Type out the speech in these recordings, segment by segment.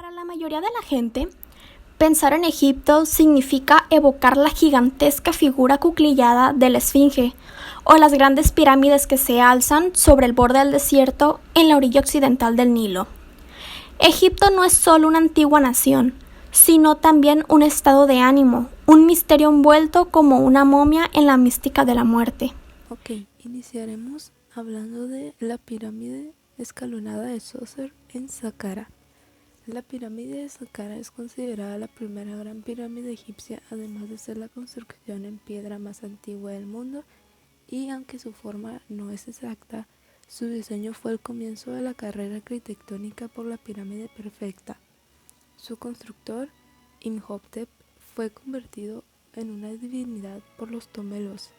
Para la mayoría de la gente, pensar en Egipto significa evocar la gigantesca figura cuclillada de la Esfinge o las grandes pirámides que se alzan sobre el borde del desierto en la orilla occidental del Nilo. Egipto no es solo una antigua nación, sino también un estado de ánimo, un misterio envuelto como una momia en la mística de la muerte. Ok, iniciaremos hablando de la pirámide escalonada de Djoser en Saqqara. La pirámide de Saqqara es considerada la primera gran pirámide egipcia, además de ser la construcción en piedra más antigua del mundo, y aunque su forma no es exacta, su diseño fue el comienzo de la carrera arquitectónica por la pirámide perfecta. Su constructor, Imhotep, fue convertido en una divinidad por los tomelos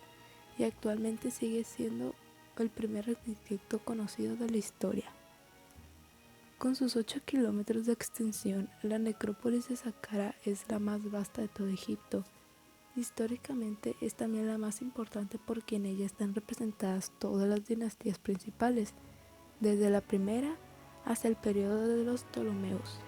y actualmente sigue siendo el primer arquitecto conocido de la historia. Con sus 8 kilómetros de extensión, la necrópolis de Saqqara es la más vasta de todo Egipto. Históricamente es también la más importante porque en ella están representadas todas las dinastías principales, desde la primera hasta el periodo de los Ptolomeos.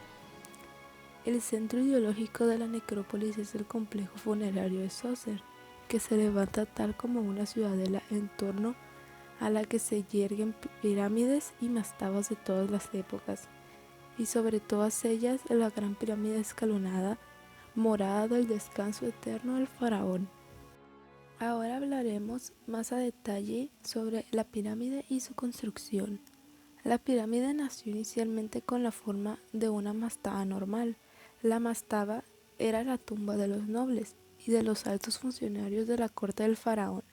El centro ideológico de la necrópolis es el complejo funerario de Djoser, que se levanta tal como una ciudadela en torno a la que se yerguen pirámides y mastabas de todas las épocas, y sobre todas ellas la gran pirámide escalonada, morada del descanso eterno del faraón. Ahora hablaremos más a detalle sobre la pirámide y su construcción. La pirámide nació inicialmente con la forma de una mastaba normal. La mastaba era la tumba de los nobles y de los altos funcionarios de la corte del faraón.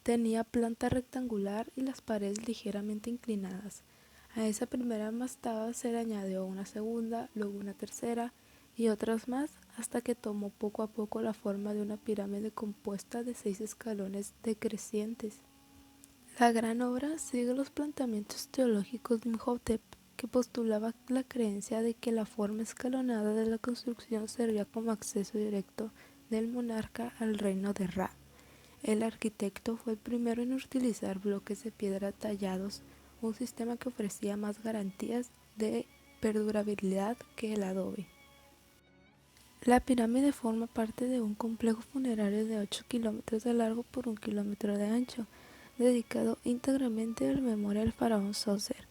Tenía planta rectangular y las paredes ligeramente inclinadas. A esa primera mastaba se le añadió una segunda, luego una tercera y otras más, hasta que tomó poco a poco la forma de una pirámide compuesta de 6 escalones decrecientes. La gran obra sigue los planteamientos teológicos de Imhotep, que postulaba la creencia de que la forma escalonada de la construcción servía como acceso directo del monarca al reino de Ra. El arquitecto fue el primero en utilizar bloques de piedra tallados, un sistema que ofrecía más garantías de perdurabilidad que el adobe. La pirámide forma parte de un complejo funerario de 8 kilómetros de largo por 1 kilómetro de ancho, dedicado íntegramente a la memoria del faraón Djoser.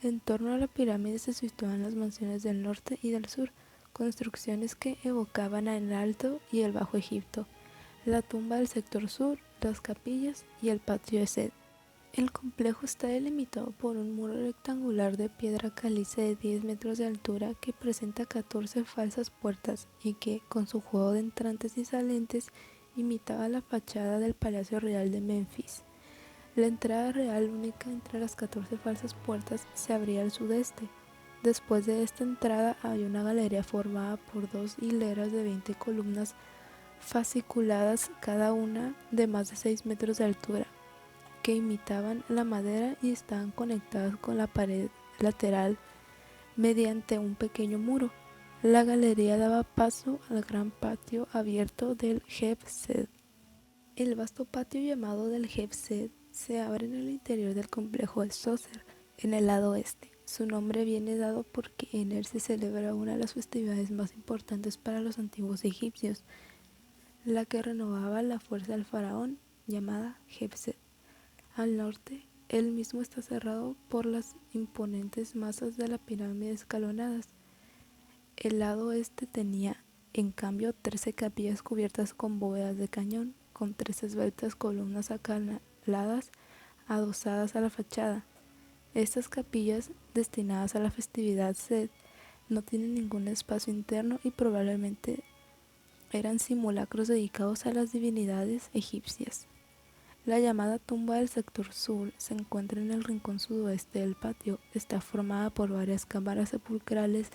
En torno a la pirámide se situaban las mansiones del norte y del sur, construcciones que evocaban el Alto y el Bajo Egipto, la tumba del sector sur, las capillas y el patio de Sed. El complejo está delimitado por un muro rectangular de piedra caliza de 10 metros de altura que presenta 14 falsas puertas y que, con su juego de entrantes y salientes, imitaba la fachada del Palacio Real de Menfis. La entrada real única entre las 14 falsas puertas se abría al sudeste. Después de esta entrada había una galería formada por 2 hileras de 20 columnas fasciculadas, cada una de más de 6 metros de altura, que imitaban la madera y estaban conectadas con la pared lateral mediante un pequeño muro. La galería daba paso al gran patio abierto del Jeb-Sed. El vasto patio llamado del Jeb-Sed se abre en el interior del complejo de Djoser, en el lado oeste. Su nombre viene dado porque en él se celebra una de las festividades más importantes para los antiguos egipcios, la que renovaba la fuerza del faraón, llamada Jeb-Sed. Al norte, el mismo está cerrado por las imponentes masas de la pirámide escalonadas. El lado este tenía, en cambio, 13 capillas cubiertas con bóvedas de cañón, con 3 esbeltas columnas acanaladas adosadas a la fachada. Estas capillas, destinadas a la festividad Sed, no tienen ningún espacio interno y probablemente eran simulacros dedicados a las divinidades egipcias. La llamada tumba del sector sur se encuentra en el rincón sudoeste del patio. Está formada por varias cámaras sepulcrales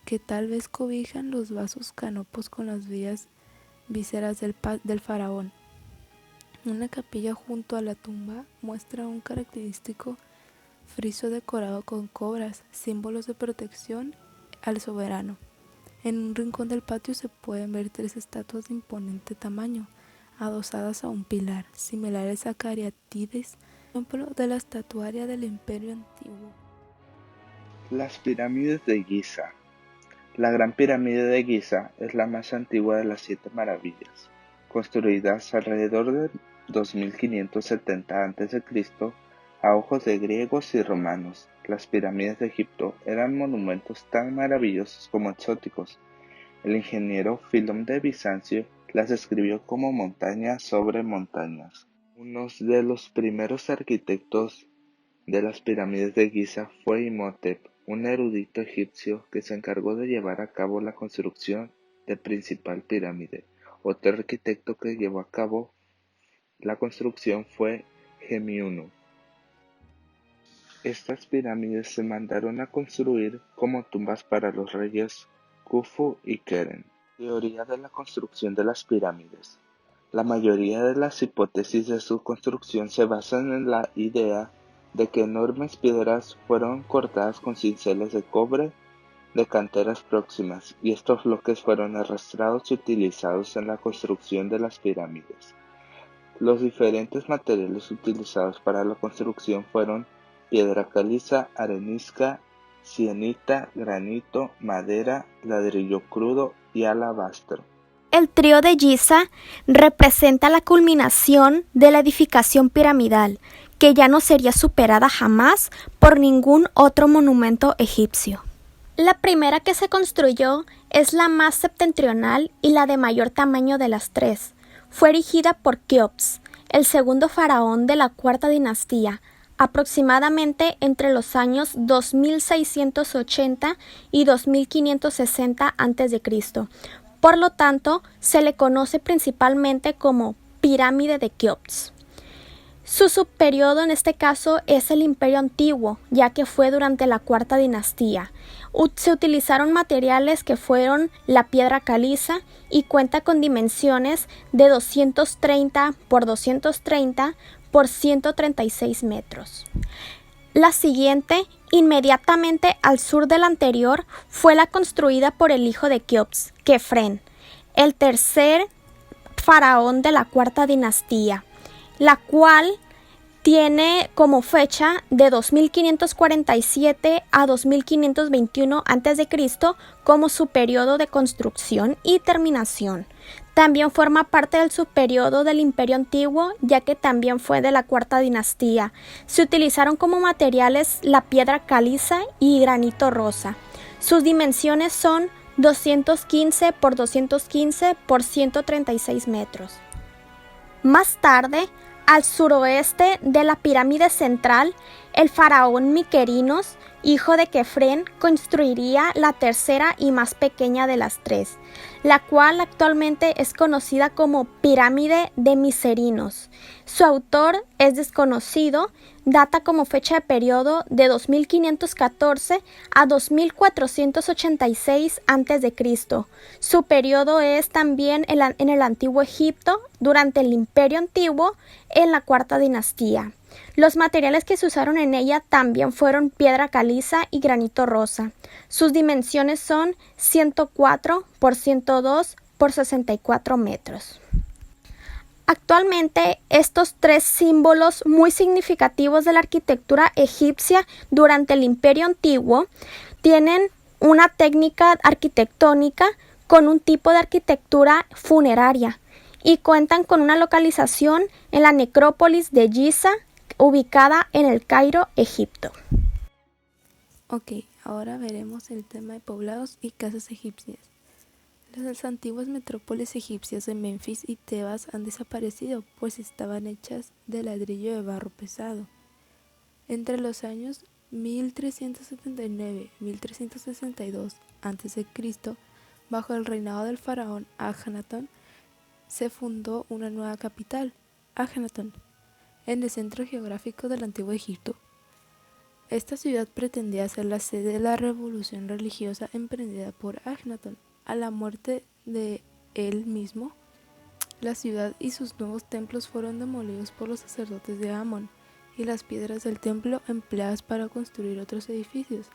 que tal vez cobijan los vasos canopos con las bellas vísceras del faraón. Una capilla junto a la tumba muestra un característico friso decorado con cobras, símbolos de protección al soberano. En un rincón del patio se pueden ver 3 estatuas de imponente tamaño, adosadas a un pilar, similares a cariátides, ejemplo de la estatuaria del Imperio Antiguo. Las pirámides de Giza. La Gran Pirámide de Giza es la más antigua de las 7 maravillas, construidas alrededor de 2570 a.C. a ojos de griegos y romanos. Las pirámides de Egipto eran monumentos tan maravillosos como exóticos. El ingeniero Filón de Bizancio las describió como montañas sobre montañas. Uno de los primeros arquitectos de las pirámides de Giza fue Imhotep, un erudito egipcio que se encargó de llevar a cabo la construcción de principal pirámide. Otro arquitecto que llevó a cabo la construcción fue Gemiunu. Estas pirámides se mandaron a construir como tumbas para los reyes Khufu y Kheren. Teoría de la construcción de las pirámides. La mayoría de las hipótesis de su construcción se basan en la idea de que enormes piedras fueron cortadas con cinceles de cobre de canteras próximas, y estos bloques fueron arrastrados y utilizados en la construcción de las pirámides. Los diferentes materiales utilizados para la construcción fueron piedra caliza, arenisca, sienita, granito, madera, ladrillo crudo y alabastro. El trío de Giza representa la culminación de la edificación piramidal, que ya no sería superada jamás por ningún otro monumento egipcio. La primera que se construyó es la más septentrional y la de mayor tamaño de las tres. Fue erigida por Keops, el segundo faraón de la cuarta dinastía, aproximadamente entre los años 2680 y 2560 a.C. Por lo tanto, se le conoce principalmente como pirámide de Keops. Su subperiodo en este caso es el Imperio Antiguo, ya que fue durante la cuarta dinastía. Se utilizaron materiales que fueron la piedra caliza y cuenta con dimensiones de 230 por 230 por 136 metros. La siguiente, inmediatamente al sur de la anterior, fue la construida por el hijo de Keops, Kefren, el tercer faraón de la cuarta dinastía, la cual tiene como fecha de 2547 a 2521 a.C. como su periodo de construcción y terminación. También forma parte del subperiodo del Imperio Antiguo, ya que también fue de la cuarta dinastía. Se utilizaron como materiales la piedra caliza y granito rosa. Sus dimensiones son 215 por 215 por 136 metros. Más tarde, al suroeste de la pirámide central, el faraón Miquerinos, hijo de Kefren, construiría la tercera y más pequeña de las tres, la cual actualmente es conocida como pirámide de Miserinos. Su autor es desconocido, data como fecha de periodo de 2514 a 2486 a.C. Su periodo es también en el Antiguo Egipto, durante el Imperio Antiguo, en la cuarta dinastía. Los materiales que se usaron en ella también fueron piedra caliza y granito rosa. Sus dimensiones son 104 por 102 por 64 metros. Actualmente, estos tres símbolos muy significativos de la arquitectura egipcia durante el Imperio Antiguo tienen una técnica arquitectónica con un tipo de arquitectura funeraria y cuentan con una localización en la necrópolis de Giza, ubicada en el Cairo, Egipto. Ok, ahora veremos el tema de poblados y casas egipcias. Las antiguas metrópolis egipcias de Menfis y Tebas han desaparecido, pues estaban hechas de ladrillo de barro pesado. Entre los años 1379 y 1362 a.C., bajo el reinado del faraón Ajenatón, se fundó una nueva capital, Ajenatón, en el centro geográfico del Antiguo Egipto. Esta ciudad pretendía ser la sede de la revolución religiosa emprendida por Ajenatón. A la muerte de él mismo, la ciudad y sus nuevos templos fueron demolidos por los sacerdotes de Amón y las piedras del templo empleadas para construir otros edificios.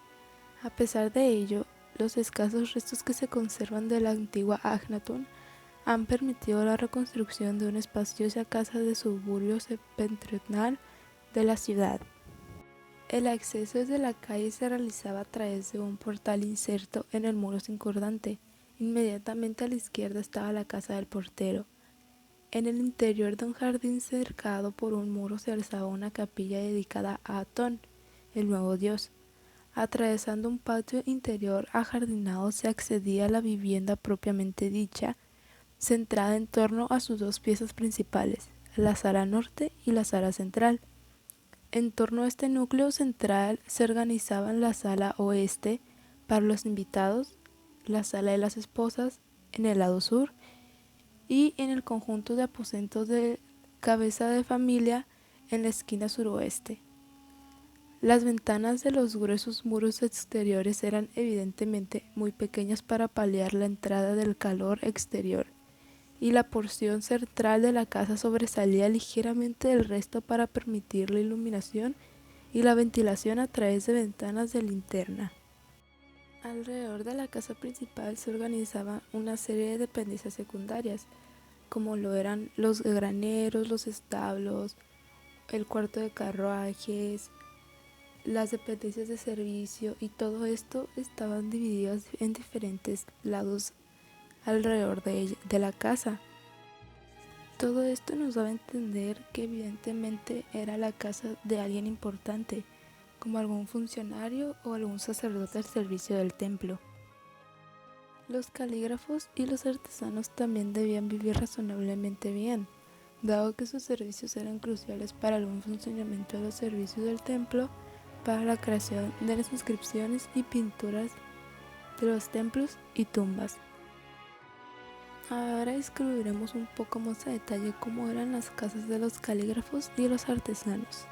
A pesar de ello, los escasos restos que se conservan de la antigua Ajenatón han permitido la reconstrucción de una espaciosa casa de suburbio septentrional de la ciudad. El acceso desde la calle se realizaba a través de un portal inserto en el muro circundante. Inmediatamente a la izquierda estaba la casa del portero. En el interior de un jardín cercado por un muro se alzaba una capilla dedicada a Atón, el nuevo dios. Atravesando un patio interior ajardinado se accedía a la vivienda propiamente dicha, centrada en torno a sus dos piezas principales, la sala norte y la sala central. En torno a este núcleo central se organizaban la sala oeste para los invitados, la sala de las esposas en el lado sur y en el conjunto de aposentos de cabeza de familia en la esquina suroeste. Las ventanas de los gruesos muros exteriores eran evidentemente muy pequeñas para paliar la entrada del calor exterior, y la porción central de la casa sobresalía ligeramente del resto para permitir la iluminación y la ventilación a través de ventanas de linterna. Alrededor de la casa principal se organizaba una serie de dependencias secundarias, como lo eran los graneros, los establos, el cuarto de carruajes, las dependencias de servicio, y todo esto estaban divididas en diferentes lados alrededor de la casa. Todo esto nos daba a entender que evidentemente era la casa de alguien importante, como algún funcionario o algún sacerdote al servicio del templo. Los calígrafos y los artesanos también debían vivir razonablemente bien, dado que sus servicios eran cruciales para el buen funcionamiento de los servicios del templo, para la creación de las inscripciones y pinturas de los templos y tumbas. Ahora descubriremos un poco más a detalle cómo eran las casas de los calígrafos y los artesanos.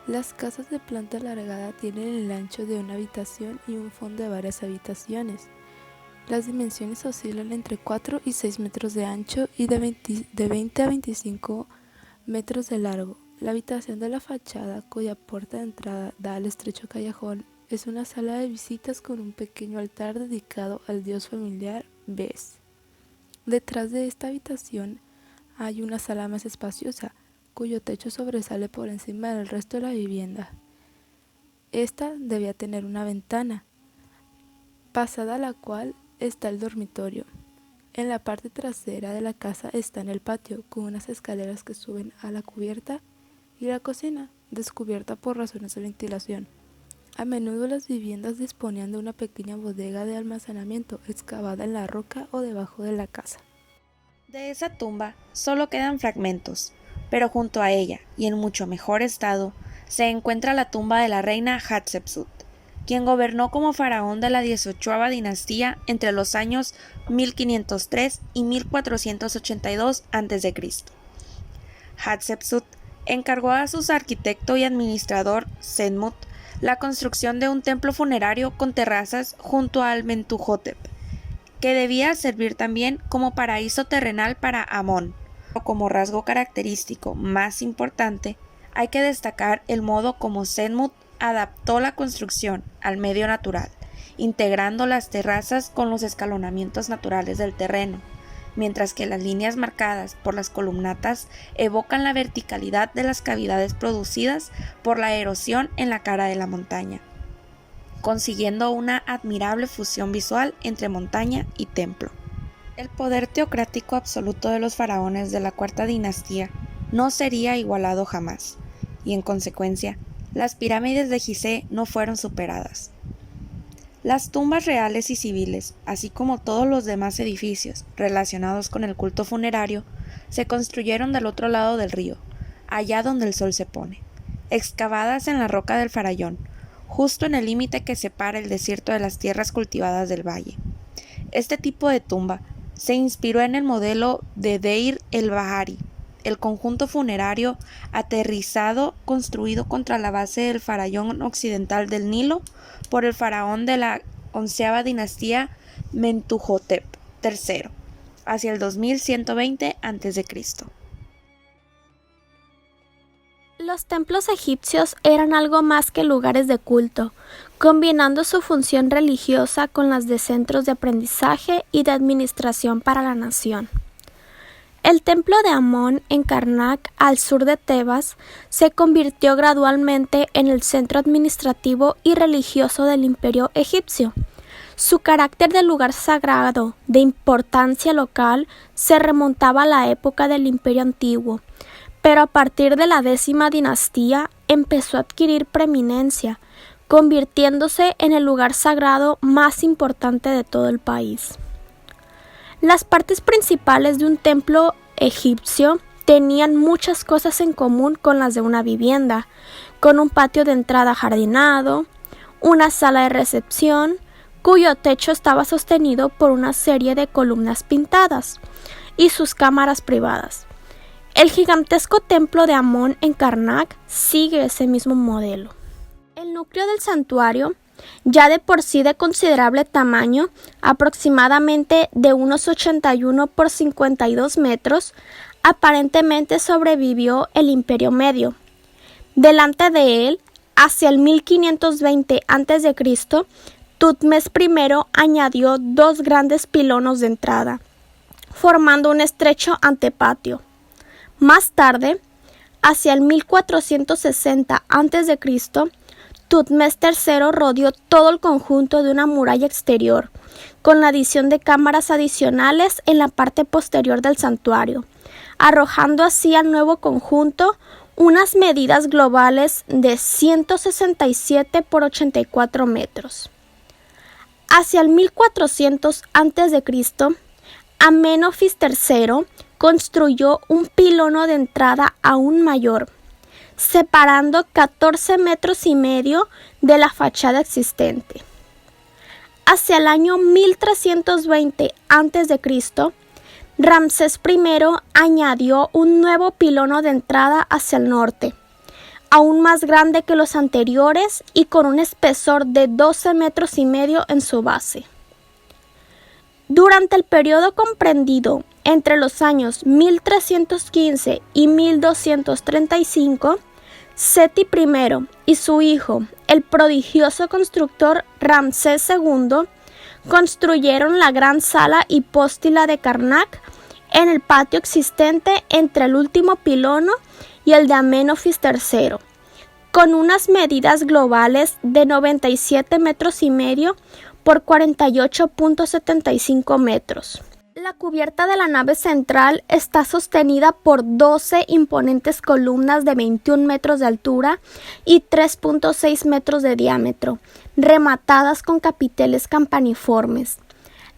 Las casas de planta alargada tienen el ancho de una habitación y un fondo de varias habitaciones. Las dimensiones oscilan entre 4 y 6 metros de ancho y de 20 a 25 metros de largo. La habitación de la fachada, cuya puerta de entrada da al estrecho callejón, es una sala de visitas con un pequeño altar dedicado al dios familiar Bes. Detrás de esta habitación hay una sala más espaciosa, cuyo techo sobresale por encima del resto de la vivienda. Esta debía tener una ventana, pasada la cual está el dormitorio. En la parte trasera de la casa está en el patio, con unas escaleras que suben a la cubierta, y la cocina, descubierta por razones de ventilación. A menudo las viviendas disponían de una pequeña bodega de almacenamiento excavada en la roca o debajo de la casa. De esa tumba solo quedan fragmentos, pero junto a ella, y en mucho mejor estado, se encuentra la tumba de la reina Hatshepsut, quien gobernó como faraón de la 18ª dinastía entre los años 1503 y 1482 a.C. Hatshepsut encargó a su arquitecto y administrador Senmut la construcción de un templo funerario con terrazas junto al Mentuhotep, que debía servir también como paraíso terrenal para Amón. Como rasgo característico más importante, hay que destacar el modo como Senmut adaptó la construcción al medio natural, integrando las terrazas con los escalonamientos naturales del terreno, mientras que las líneas marcadas por las columnatas evocan la verticalidad de las cavidades producidas por la erosión en la cara de la montaña, consiguiendo una admirable fusión visual entre montaña y templo. El poder teocrático absoluto de los faraones de la cuarta dinastía no sería igualado jamás, y en consecuencia, las pirámides de Gizeh no fueron superadas. Las tumbas reales y civiles, así como todos los demás edificios relacionados con el culto funerario, se construyeron del otro lado del río, allá donde el sol se pone, excavadas en la roca del Farallón, justo en el límite que separa el desierto de las tierras cultivadas del valle. Este tipo de tumba se inspiró en el modelo de Deir el-Bahari, el conjunto funerario aterrizado construido contra la base del Farallón occidental del Nilo por el faraón de la 11ª dinastía Mentuhotep III, hacia el 2120 a.C. Los templos egipcios eran algo más que lugares de culto, combinando su función religiosa con las de centros de aprendizaje y de administración para la nación. El templo de Amón en Karnak, al sur de Tebas, se convirtió gradualmente en el centro administrativo y religioso del imperio egipcio. Su carácter de lugar sagrado, de importancia local, se remontaba a la época del imperio antiguo, pero a partir de la 10ª dinastía empezó a adquirir preeminencia, convirtiéndose en el lugar sagrado más importante de todo el país. Las partes principales de un templo egipcio tenían muchas cosas en común con las de una vivienda, con un patio de entrada jardinado, una sala de recepción, cuyo techo estaba sostenido por una serie de columnas pintadas, y sus cámaras privadas. El gigantesco templo de Amón en Karnak sigue ese mismo modelo. El núcleo del santuario, ya de por sí de considerable tamaño, aproximadamente de unos 81 por 52 metros, aparentemente sobrevivió el Imperio Medio. Delante de él, hacia el 1520 a.C., Tutmés I añadió 2 grandes pilones de entrada, formando un estrecho antepatio. Más tarde, hacia el 1460 a.C., Tutmés III rodeó todo el conjunto de una muralla exterior, con la adición de cámaras adicionales en la parte posterior del santuario, arrojando así al nuevo conjunto unas medidas globales de 167 por 84 metros. Hacia el 1400 a.C., Amenofis III construyó un pilono de entrada aún mayor, separando 14 metros y medio de la fachada existente. Hacia el año 1320 a.C., Ramsés I añadió un nuevo pilono de entrada hacia el norte, aún más grande que los anteriores y con un espesor de 12 metros y medio en su base. Durante el periodo comprendido entre los años 1315 y 1235, Seti I y su hijo, el prodigioso constructor Ramsés II, construyeron la gran sala hipóstila de Karnak en el patio existente entre el último pilono y el de Amenofis III, con unas medidas globales de 97 metros y medio por 48.75 metros. La cubierta de la nave central está sostenida por 12 imponentes columnas de 21 metros de altura y 3.6 metros de diámetro, rematadas con capiteles campaniformes.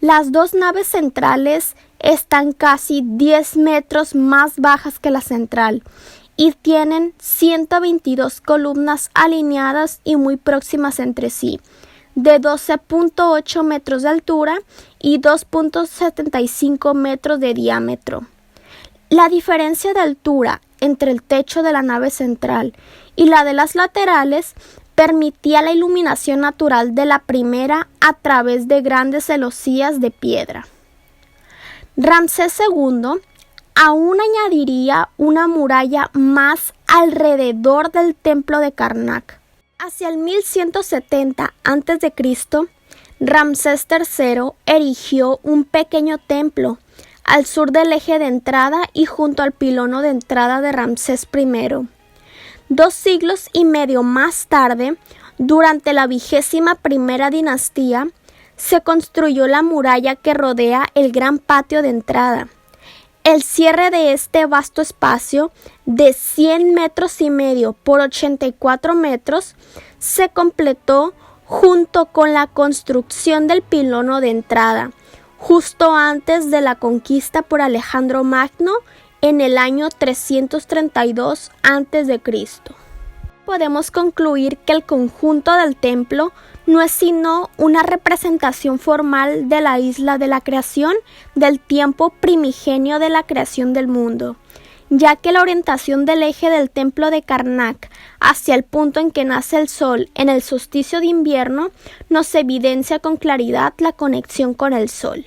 Las 2 naves centrales están casi 10 metros más bajas que la central y tienen 122 columnas alineadas y muy próximas entre sí, de 12.8 metros de altura y 2.75 metros de diámetro. La diferencia de altura entre el techo de la nave central y la de las laterales permitía la iluminación natural de la primera a través de grandes celosías de piedra. Ramsés II aún añadiría una muralla más alrededor del templo de Karnak. Hacia el 1170 a.C., Ramsés III erigió un pequeño templo al sur del eje de entrada y junto al pilono de entrada de Ramsés I. 2 siglos y medio más tarde, durante la 21ª dinastía, se construyó la muralla que rodea el gran patio de entrada. El cierre de este vasto espacio de 100 metros y medio por 84 metros se completó junto con la construcción del pilono de entrada, justo antes de la conquista por Alejandro Magno en el año 332 a.C. Podemos concluir que el conjunto del templo no es sino una representación formal de la isla de la creación del tiempo primigenio de la creación del mundo, ya que la orientación del eje del templo de Karnak hacia el punto en que nace el sol en el solsticio de invierno nos evidencia con claridad la conexión con el sol.